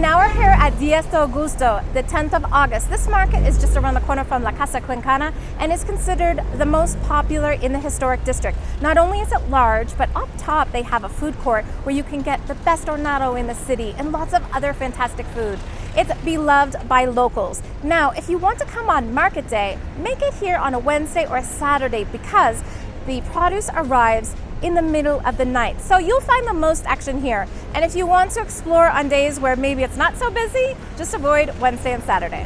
now we're here at 10 de Agosto, the 10th of August. This market is just around the corner from la CASA CUENCANA and is considered the most popular in the historic district. Not only is it large, but up top they have a food court where you can get the best hornado in the city and lots of other fantastic food. It's beloved by locals. Now, if you want to come on market day, make it here on a Wednesday or a Saturday because the produce arrives in the middle of the night. So you'll find the most action here. And if you want to explore on days where maybe it's not so busy, just avoid Wednesday and Saturday.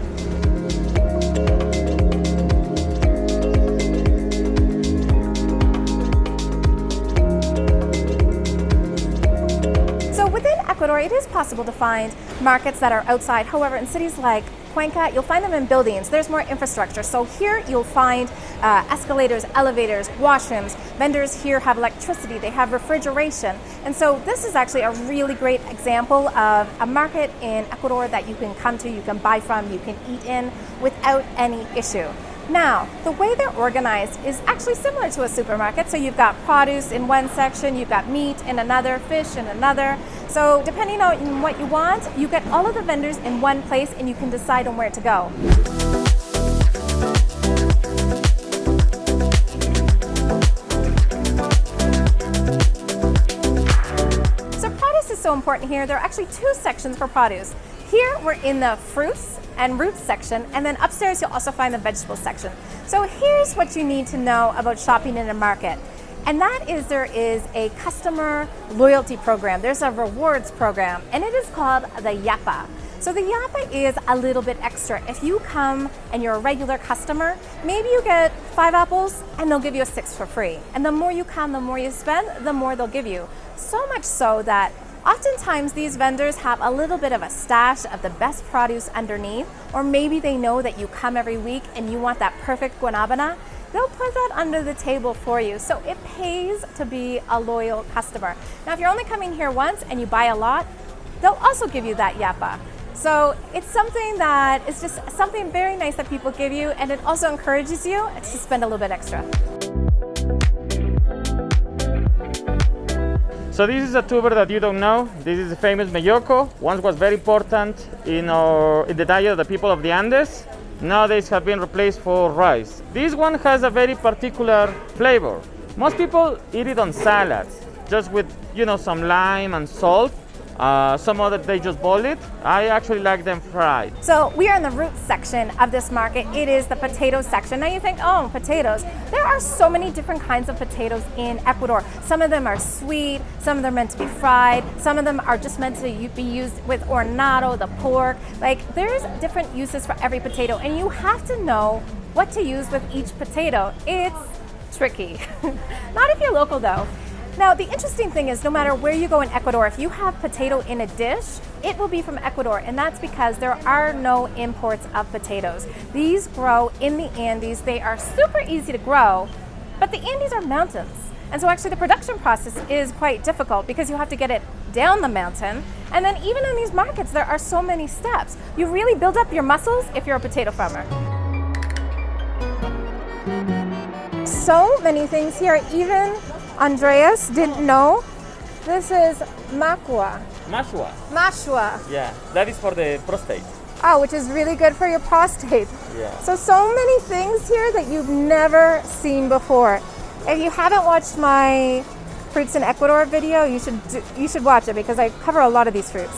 So within Ecuador, it is possible to find markets that are outside. However, in cities like Cuenca, you'll find them in buildings. There's more infrastructure. So here you'll find escalators, elevators, washrooms. Vendors here have electricity, they have refrigeration. And so this is actually a really great example of a market in Ecuador that you can come to, you can buy from, you can eat in without any issue. Now, the way they're organized is actually similar to a supermarket. So you've got produce in one section, you've got meat in another, fish in another. So depending on what you want, you get all of the vendors in one place and you can decide on where to go. So produce is so important here. There are actually two sections for produce. Here we're in the fruits and roots section, and then upstairs you'll also find the vegetable section. So here's what you need to know about shopping in a market, and that is there is a customer loyalty program. There's a rewards program, and it is called the Yapa. So the Yapa is a little bit extra. If you come and you're a regular customer, maybe you get 5 apples and they'll give you a 6 for free. And the more you come, the more you spend, the more they'll give you. So much so that oftentimes these vendors have a little bit of a stash of the best produce underneath, or maybe they know that you come every week and you want that perfect guanabana. They'll put that under the table for you. So it pays to be a loyal customer. Now, if you're only coming here once and you buy a lot, they'll also give you that Yapa. So it's something that is just something very nice that people give you, and it also encourages you to spend a little bit extra. So this is a tuber that you don't know. This is the famous meyoko. Once was very important in the diet of the people of the Andes. Nowadays have been replaced for rice. This one has a very particular flavor. Most people eat it on salads, just with some lime and salt. Some other they just boil it. I actually like them fried. So we are in the roots section of this market. It is the potato section. Now you think, oh, potatoes. There are so many different kinds of potatoes in Ecuador. Some of them are sweet, some of them are meant to be fried, some of them are just meant to be used with hornado, the pork. Like, there's different uses for every potato, and you have to know what to use with each potato. It's tricky. Not if you're local though. Now, the interesting thing is no matter where you go in Ecuador, if you have potato in a dish, it will be from Ecuador, and that's because there are no imports of potatoes. These grow in the Andes. They are super easy to grow, but the Andes are mountains. And so actually the production process is quite difficult because you have to get it down the mountain. And then even in these markets, there are so many steps. You really build up your muscles if you're a potato farmer. So many things here. Even Andreas didn't know. This is mashua. Mashua. Yeah, that is for the prostate. Oh, which is really good for your prostate. Yeah. So many things here that you've never seen before. If you haven't watched my Fruits in Ecuador video, you should watch it because I cover a lot of these fruits.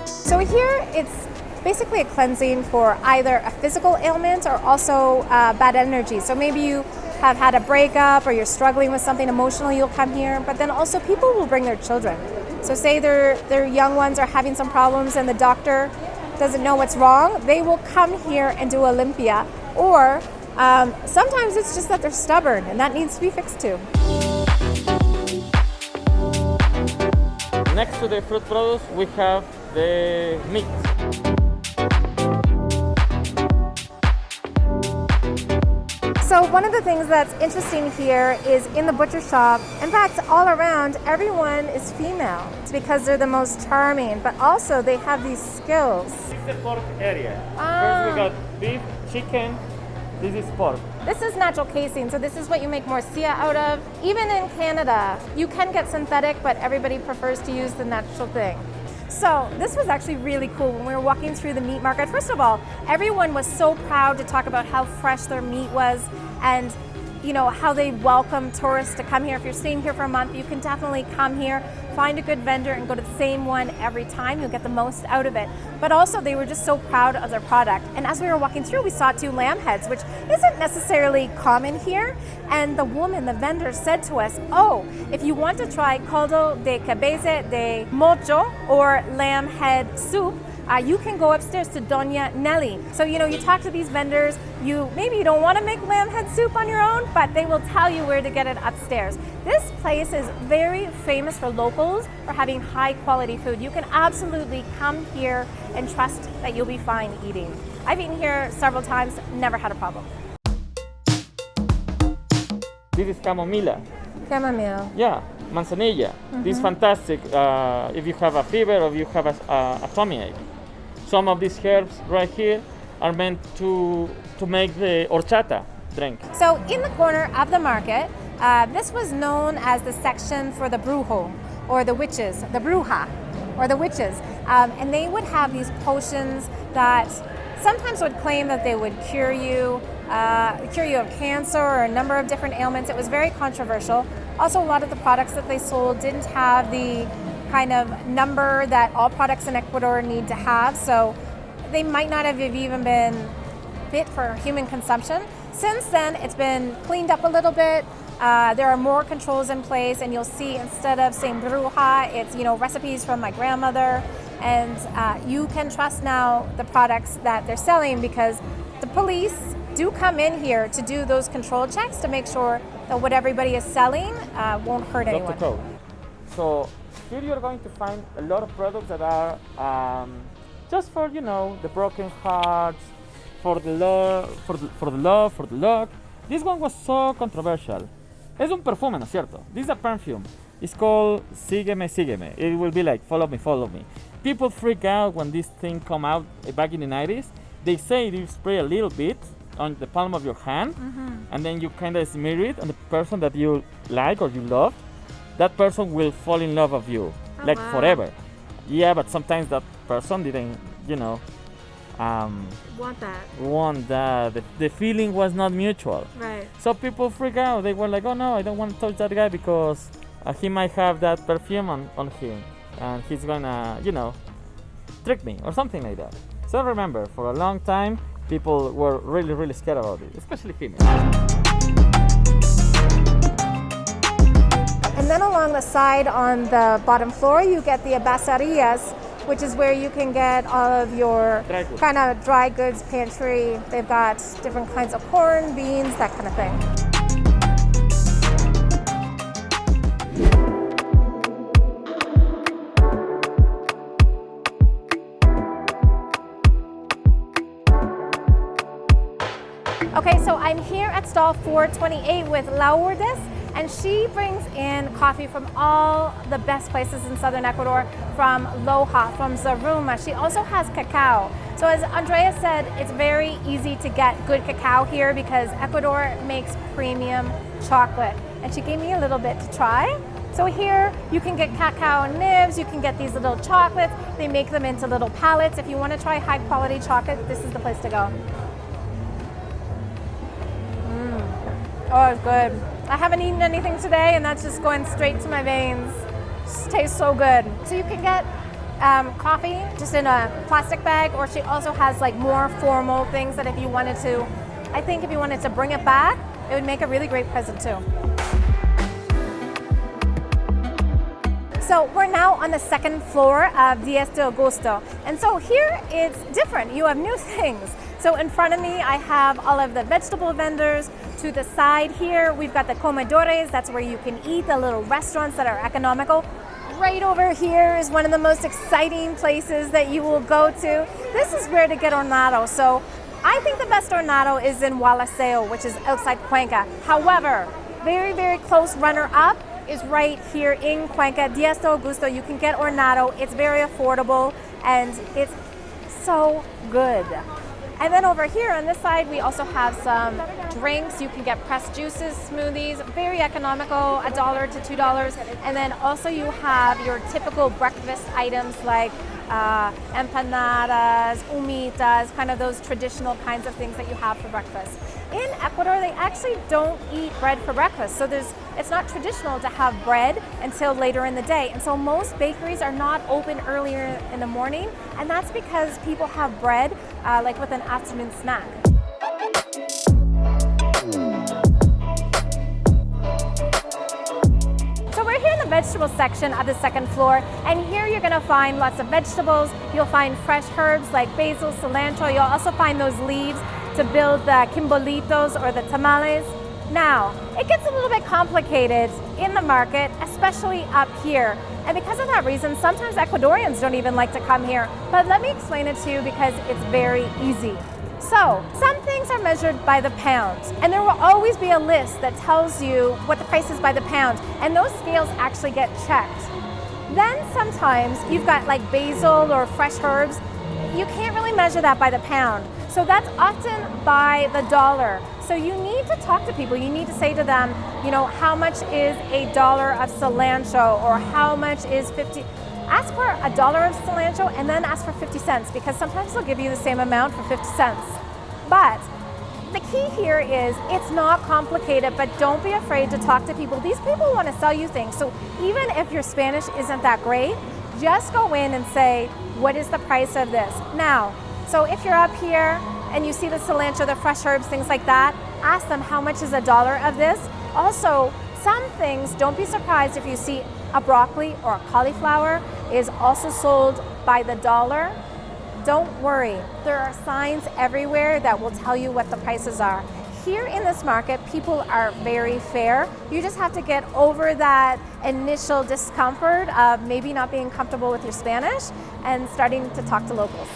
So here it's basically a cleansing for either a physical ailment or also bad energy. So maybe you have had a breakup or you're struggling with something emotional, you'll come here. But then also people will bring their children. So say their young ones are having some problems and the doctor doesn't know what's wrong, they will come here and do a Limpia. Or sometimes it's just that they're stubborn and that needs to be fixed too. Next to the fruit produce, we have the meat. So one of the things that's interesting here is in the butcher shop, in fact, all around, everyone is female. It's because they're the most charming, but also they have these skills. This is the pork area. First we got beef, chicken, this is pork. This is natural casing, so this is what you make morcilla out of. Even in Canada, you can get synthetic, but everybody prefers to use the natural thing. So this was actually really cool when we were walking through the meat market. First of all, everyone was so proud to talk about how fresh their meat was and how they welcome tourists to come here. If you're staying here for a month, you can definitely come here, find a good vendor and go to the same one every time. You'll get the most out of it. But also they were just so proud of their product. And as we were walking through, we saw 2 lamb heads, which isn't necessarily common here. And the woman, the vendor, said to us, oh, if you want to try caldo de cabeza de mocho or lamb head soup, you can go upstairs to Doña Nelly. So, you talk to these vendors, maybe you don't want to make lamb head soup on your own, but they will tell you where to get it upstairs. This place is very famous for locals for having high quality food. You can absolutely come here and trust that you'll be fine eating. I've eaten here several times, never had a problem. This is chamomilla. Chamomile. Yeah, manzanilla. This is fantastic if you have a fever or if you have a tummy ache. Some of these herbs right here are meant to make the horchata drink. So in the corner of the market, this was known as the section for the brujo, or the witches, the bruja, or the witches. And they would have these potions that sometimes would claim that they would cure you of cancer or a number of different ailments. It was very controversial. Also, a lot of the products that they sold didn't have the kind of number that all products in Ecuador need to have, so they might not have even been fit for human consumption. Since then, it's been cleaned up a little bit. There are more controls in place, and you'll see instead of saying bruja, it's recipes from my grandmother, and you can trust now the products that they're selling because the police do come in here to do those control checks to make sure that what everybody is selling won't hurt anyone. So here you're going to find a lot of products that are just for the broken hearts, for the love, for the luck. This one was so controversial. Es un perfume, ¿no es cierto? This is a perfume. It's called Sígueme, Sígueme. It will be like follow me, follow me. People freak out when this thing come out back in the 90s. They say you spray a little bit on the palm of your hand, and then you kind of smear it on the person that you like or you love. That person will fall in love with you, forever. Yeah, but sometimes that person didn't, want that. The feeling was not mutual. Right. So people freak out. They were like, oh no, I don't want to touch that guy because he might have that perfume on him and he's gonna, trick me or something like that. So remember, for a long time, people were really, really scared about it, especially females. And then along the side on the bottom floor, you get the Abacerias, which is where you can get all of your kind of dry goods pantry. They've got different kinds of corn, beans, that kind of thing. Okay, so I'm here at stall 428 with Lourdes, and she brings in coffee from all the best places in southern Ecuador, from Loja, from Zaruma. She also has cacao. So as Andrea said, it's very easy to get good cacao here because Ecuador makes premium chocolate. And she gave me a little bit to try. So here you can get cacao nibs, you can get these little chocolates. They make them into little pallets. If you want to try high quality chocolate, this is the place to go. Oh, it's good. I haven't eaten anything today, and that's just going straight to my veins. Just tastes so good. So you can get coffee just in a plastic bag, or she also has like more formal things that if you wanted to, I think if you wanted to bring it back, it would make a really great present too. So we're now on the second floor of 10 de Agosto. And so here it's different. You have new things. So in front of me, I have all of the vegetable vendors. To the side here, we've got the comedores. That's where you can eat, the little restaurants that are economical. Right over here is one of the most exciting places that you will go to. This is where to get hornado. So I think the best hornado is in Wallaceo, which is outside Cuenca. However, very, very close runner-up is right here in Cuenca, 10 de Agosto. You can get hornado. It's very affordable and it's so good. And then over here on this side, we also have some drinks. You can get pressed juices, smoothies, very economical, $1 to $2. And then also you have your typical breakfast items like empanadas, humitas, kind of those traditional kinds of things that you have for breakfast. In Ecuador, they actually don't eat bread for breakfast. So it's not traditional to have bread until later in the day. And so most bakeries are not open earlier in the morning. And that's because people have bread like with an afternoon snack. Vegetable section of the second floor, and here you're going to find lots of vegetables. You'll find fresh herbs like basil, cilantro. You'll also find those leaves to build the quimbolitos or the tamales. Now, it gets a little bit complicated in the market, especially up here. And because of that reason, sometimes Ecuadorians don't even like to come here. But let me explain it to you because it's very easy. So, some things are measured by the pound, and there will always be a list that tells you what the price is by the pound, and those scales actually get checked. Then sometimes you've got like basil or fresh herbs. You can't really measure that by the pound. So that's often by the dollar. So you need to talk to people. You need to say to them, you know, how much is $1 of cilantro, or how much is 50. Ask for $1 of cilantro and then ask for 50 cents, because sometimes they'll give you the same amount for 50 cents. But the key here is it's not complicated, but don't be afraid to talk to people. These people want to sell you things. So even if your Spanish isn't that great, just go in and say, what is the price of this? Now, so if you're up here and you see the cilantro, the fresh herbs, things like that, ask them how much is $1 of this. Also, some things, don't be surprised if you see a broccoli or a cauliflower is also sold by the dollar. Don't worry, there are signs everywhere that will tell you what the prices are. Here in this market, people are very fair. You just have to get over that initial discomfort of maybe not being comfortable with your Spanish and starting to talk to locals.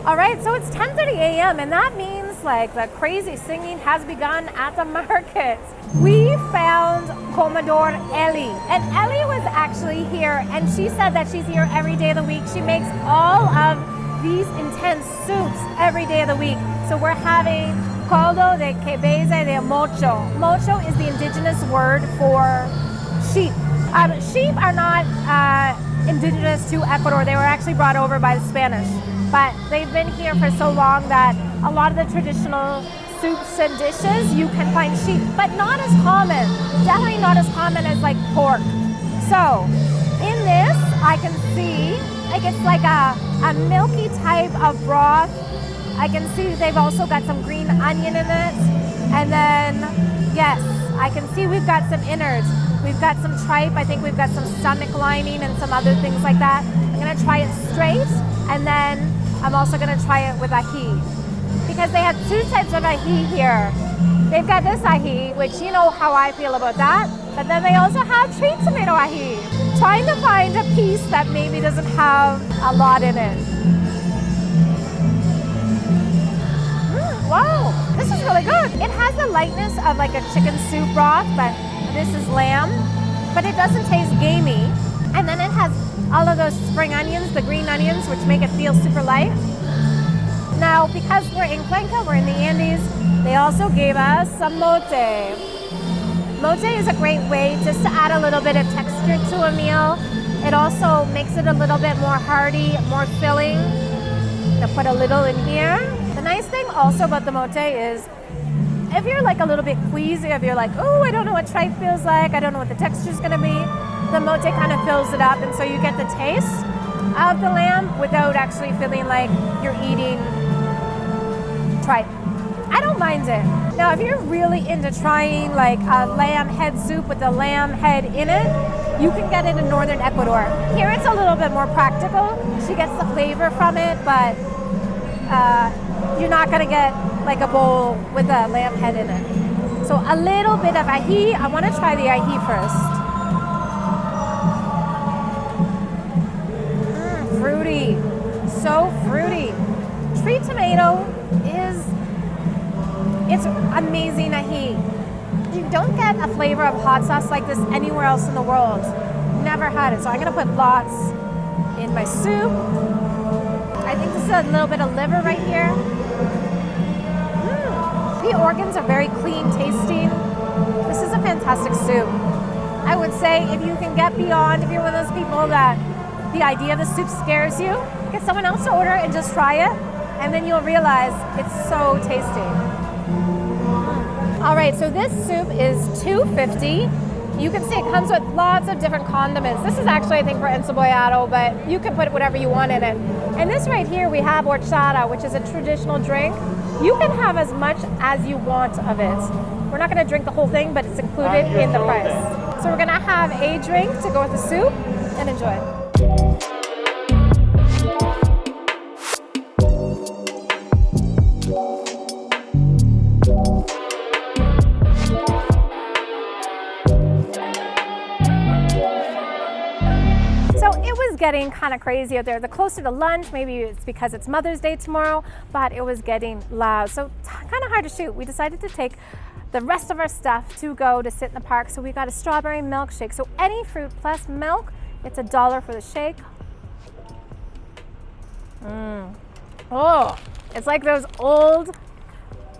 All right, so it's 10:30 a.m. and that means like the crazy singing has begun at the market. We found Commodore Ellie, and Ellie was actually here, and she said that she's here every day of the week. She makes all of these intense soups every day of the week. So we're having caldo de cabeza de mocho. Mocho is the indigenous word for sheep. Sheep are not indigenous to Ecuador. They were actually brought over by the Spanish. But they've been here for so long that a lot of the traditional soups and dishes, you can find sheep, but not as common. Definitely not as common as like pork. So in this, I can see like it's like a milky type of broth. I can see they've also got some green onion in it. And then, yes, I can see we've got some innards. We've got some tripe. I think we've got some stomach lining and some other things like that. I'm gonna try it straight, and then I'm also gonna try it with ají, because they have two types of ají here. They've got this ají, which you know how I feel about that, but then they also have tree tomato ají. Trying to find a piece that maybe doesn't have a lot in it. Wow, this is really good. It has the lightness of like a chicken soup broth, but this is lamb, but it doesn't taste gamey. And then it has all of those spring onions, the green onions, which make it feel super light. Now, because we're in Cuenca, we're in the Andes, they also gave us some mote. Mote is a great way just to add a little bit of texture to a meal. It also makes it a little bit more hearty, more filling. I'm gonna put a little in here. The nice thing also about the mote is, if you're like a little bit queasy, if you're like, oh, I don't know what tripe feels like, I don't know what the texture's gonna be, the mote kind of fills it up, and so you get the taste of the lamb without actually feeling like you're eating tripe. I don't mind it. Now, if you're really into trying like a lamb head soup with the lamb head in it, you can get it in northern Ecuador. Here it's a little bit more practical. She gets the flavor from it, but you're not gonna get like a bowl with a lamb head in it. So a little bit of ají. I wanna try the ají first. Fruity, so fruity. Tree tomato it's amazing ají. You don't get a flavor of hot sauce like this anywhere else in the world. Never had it, so I'm gonna put lots in my soup. I I think this is a little bit of liver right here. The organs are very clean tasting. This is a fantastic soup. I would say if you can get beyond, if you're one of those people that the idea of the soup scares you, get someone else to order and just try it, and then you'll realize it's so tasty. All right, so this soup is $2.50. You can see it comes with lots of different condiments. This is actually, I think, for encebollado, but you can put whatever you want in it. And this right here, we have horchata, which is a traditional drink. You can have as much as you want of it. We're not gonna drink the whole thing, but it's included in the price. So we're gonna have a drink to go with the soup and enjoy. Getting kind of crazy out there. The closer to lunch, maybe it's because it's Mother's Day tomorrow, but it was getting loud. So kind of hard to shoot. We decided to take the rest of our stuff to go to sit in the park. So we got a strawberry milkshake. So any fruit plus milk, it's $1 for the shake. Oh, it's like those old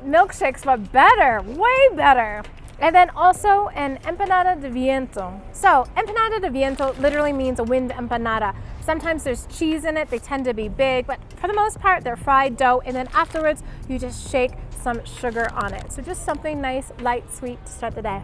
milkshakes, but better, way better. And then also an empanada de viento. So empanada de viento literally means a wind empanada. Sometimes there's cheese in it, they tend to be big, but for the most part they're fried dough, and then afterwards you just shake some sugar on it. So just something nice, light, sweet to start the day.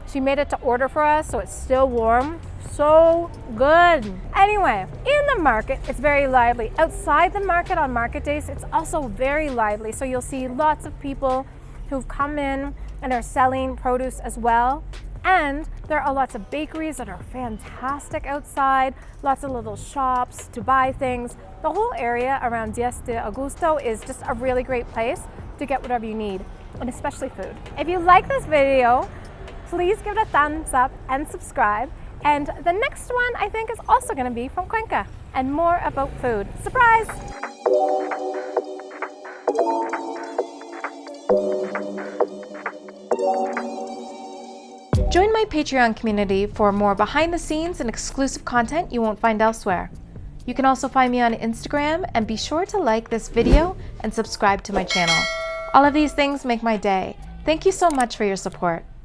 She made it to order for us, so it's still warm. So good. Anyway, in the market, it's very lively. Outside the market on market days, it's also very lively. So you'll see lots of people who've come in and are selling produce as well. And there are lots of bakeries that are fantastic outside, lots of little shops to buy things. The whole area around 10 de Agosto is just a really great place to get whatever you need, and especially food. If you like this video, please give it a thumbs up and subscribe. And the next one I think is also gonna be from Cuenca and more about food. Surprise! Join my Patreon community for more behind the scenes and exclusive content you won't find elsewhere. You can also find me on Instagram, and be sure to like this video and subscribe to my channel. All of these things make my day. Thank you so much for your support.